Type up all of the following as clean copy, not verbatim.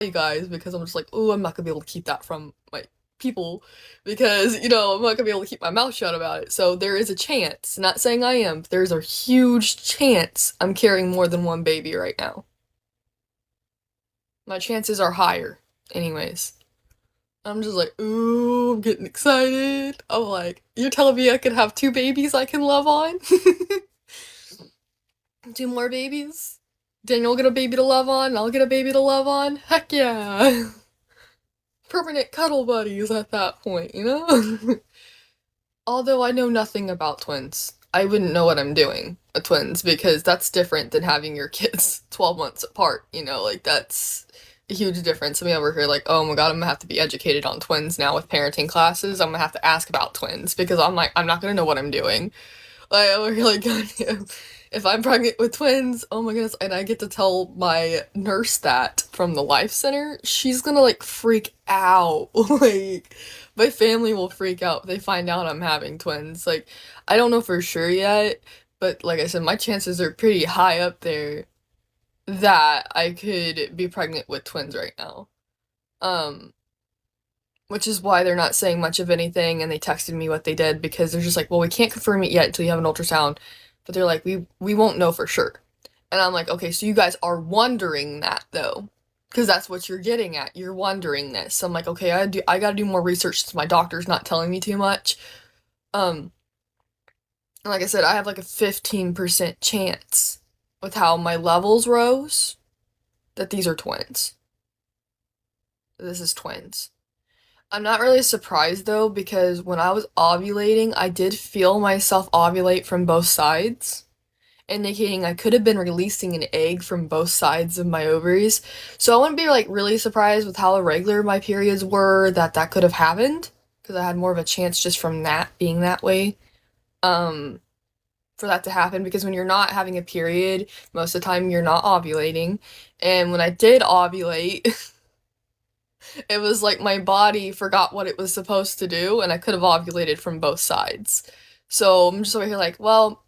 you guys because I'm just like, oh, I'm not gonna be able to keep that from my people because, I'm not gonna be able to keep my mouth shut about it. So there is a chance, not saying I am, but there's a huge chance I'm carrying more than one baby right now. My chances are higher, anyways. I'm just like, ooh, I'm getting excited. I'm like, you're telling me I could have two babies I can love on? Two more babies? Daniel will get a baby to love on, and I'll get a baby to love on? Heck yeah! Permanent cuddle buddies at that point, you know? Although I know nothing about twins. I wouldn't know what I'm doing with twins because that's different than having your kids 12 months apart, like that's a huge difference. I mean, over here, like, oh my god, I'm gonna have to be educated on twins now with parenting classes. I'm gonna have to ask about twins because I'm like, I'm not gonna know what I'm doing. Like, I'm really good. If I'm pregnant with twins, oh my goodness, and I get to tell my nurse that from the life center, she's gonna like freak out. Like, my family will freak out if they find out I'm having twins. Like, I don't know for sure yet, but like I said, my chances are pretty high up there that I could be pregnant with twins right now. Um, which is why they're not saying much of anything, and they texted me what they did because they're just like, well, we can't confirm it yet until you have an ultrasound, but they're like, we won't know for sure. And I'm like, okay, so you guys are wondering that though, because that's what you're getting at. You're wondering this. So I'm like, okay, I gotta do more research since my doctor's not telling me too much. Um, and like I said, I have like a 15% chance with how my levels rose that these are twins. This is twins. I'm not really surprised though, because when I was ovulating, I did feel myself ovulate from both sides, indicating I could have been releasing an egg from both sides of my ovaries. So I wouldn't be like really surprised with how irregular my periods were that that could have happened, because I had more of a chance just from that being that way, um, for that to happen. Because when you're not having a period, most of the time you're not ovulating. And when I did ovulate, it was like my body forgot what it was supposed to do, and I could have ovulated from both sides. So I'm just over here like, well,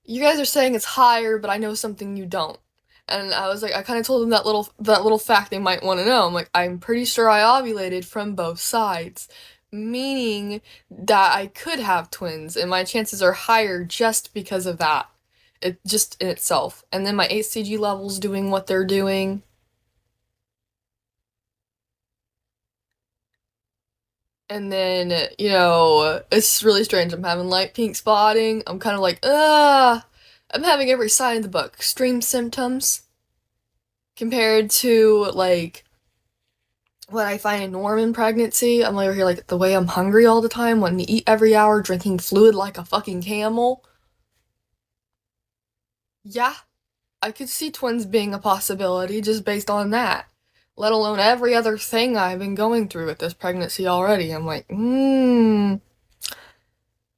you guys are saying it's higher, but I know something you don't. And I was like, I kind of told them that little fact they might want to know. I'm like, I'm pretty sure I ovulated from both sides, meaning that I could have twins, and my chances are higher just because of that. It just in itself. And then my HCG levels doing what they're doing. And then, it's really strange. I'm having light pink spotting. I'm kind of like, I'm having every sign in the book. Extreme symptoms compared to, like, what I find in norm in pregnancy. I'm over here, like, the way I'm hungry all the time, wanting to eat every hour, drinking fluid like a fucking camel. Yeah, I could see twins being a possibility just based on that. Let alone every other thing I've been going through with this pregnancy already. I'm like, I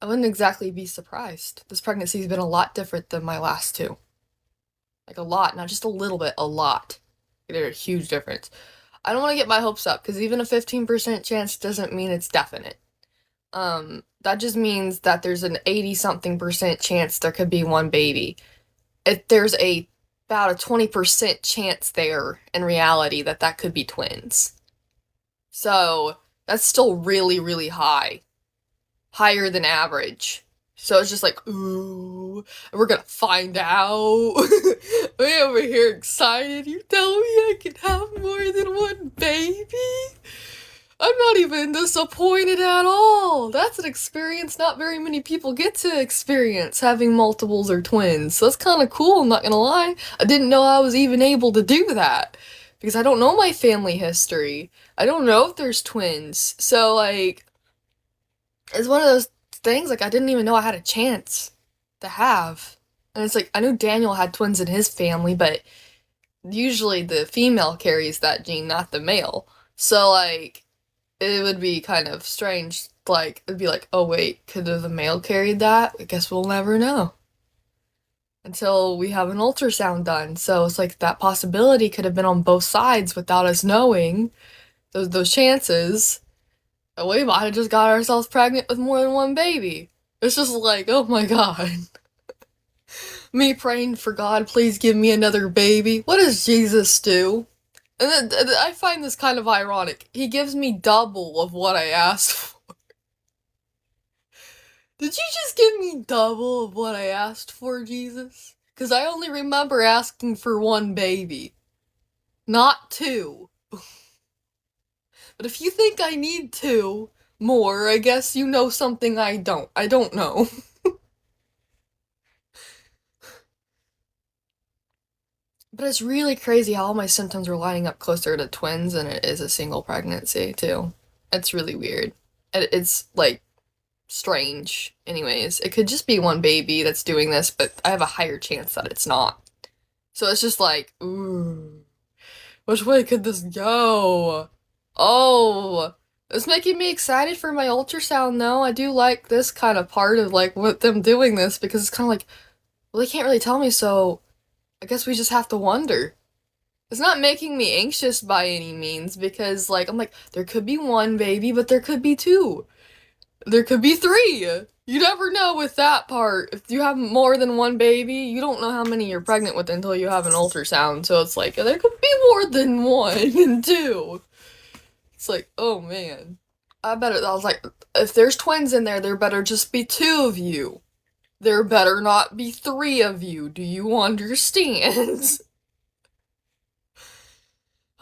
wouldn't exactly be surprised. This pregnancy's been a lot different than my last two. Like a lot, not just a little bit, a lot. There's a huge difference. I don't want to get my hopes up because even a 15% chance doesn't mean it's definite. That just means that there's an 80 something percent chance there could be one baby. If there's about a 20% chance there in reality that that could be twins. So, that's still really, really high. Higher than average. So it's just like, ooh, we're gonna find out. We over here excited. You tell me I can have more than one baby? I'm not even disappointed at all. That's an experience not very many people get to experience, having multiples or twins. So that's kind of cool, I'm not gonna lie. I didn't know I was even able to do that. Because I don't know my family history. I don't know if there's twins. So, like, it's one of those things, like, I didn't even know I had a chance to have. And it's like, I knew Daniel had twins in his family, but usually the female carries that gene, not the male. So, like, it would be kind of strange. Like, it'd be like, oh, wait, could the male carried that? I guess we'll never know until we have an ultrasound done. So it's like that possibility could have been on both sides without us knowing those chances. We might have just got ourselves pregnant with more than one baby. It's just like, oh my god. Me praying for God, please give me another baby. What does Jesus do? And then I find this kind of ironic. He gives me double of what I asked for. Did you just give me double of what I asked for, Jesus? Because I only remember asking for one baby, not two. But if you think I need two more, I guess you know something I don't. I don't know. But it's really crazy how all my symptoms are lining up closer to twins than it is a single pregnancy, too. It's really weird. It's like strange. Anyways, it could just be one baby that's doing this, but I have a higher chance that it's not. So it's just like, ooh, which way could this go? Oh, it's making me excited for my ultrasound though. I do like this kind of part of like with them doing this because it's kind of like, well, they can't really tell me, so I guess we just have to wonder. It's not making me anxious by any means because like I'm like there could be one baby, but there could be two. There could be three. You never know with that part. If you have more than one baby, you don't know how many you're pregnant with until you have an ultrasound. So it's like, there could be more than one and two. It's like, oh man. I was like, if there's twins in there, there better just be two of you. There better not be three of you. Do you understand?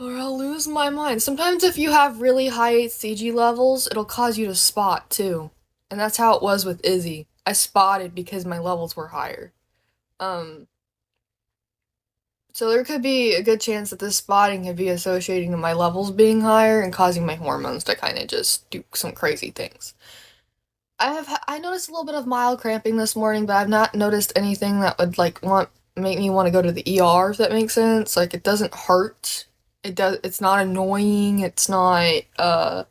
Or I'll lose my mind. Sometimes if you have really high HCG levels, it'll cause you to spot too. And that's how it was with Izzy. I spotted because my levels were higher. Um, so there could be a good chance that this spotting could be associating to my levels being higher and causing my hormones to kind of just do some crazy things. I noticed a little bit of mild cramping this morning, but I've not noticed anything that would like make me want to go to the ER, if that makes sense. Like it doesn't hurt. It's not annoying. It's not I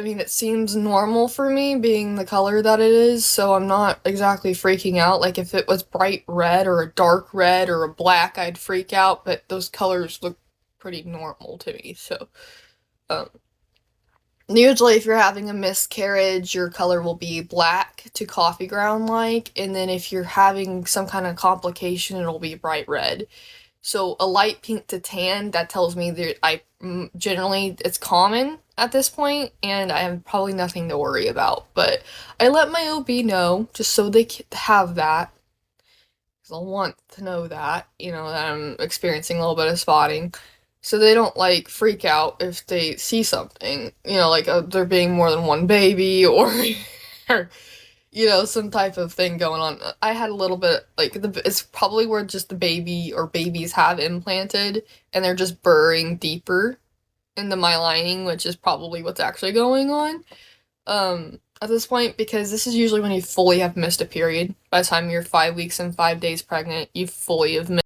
mean, it seems normal for me being the color that it is, so I'm not exactly freaking out. Like, if it was bright red or a dark red or a black, I'd freak out, but those colors look pretty normal to me, so. Um, Usually, if you're having a miscarriage, your color will be black to coffee ground like, and then if you're having some kind of complication, it'll be bright red. So a light pink to tan, that tells me that generally it's common at this point, and I have probably nothing to worry about. But I let my OB know just so they have that, because I'll want to know that, that I'm experiencing a little bit of spotting. So they don't like freak out if they see something, like there being more than one baby or some type of thing going on. I had a little bit, like, it's probably where just the baby or babies have implanted, and they're just burrowing deeper into my lining, which is probably what's actually going on, at this point, because this is usually when you fully have missed a period. By the time you're 5 weeks and 5 days pregnant, you fully have missed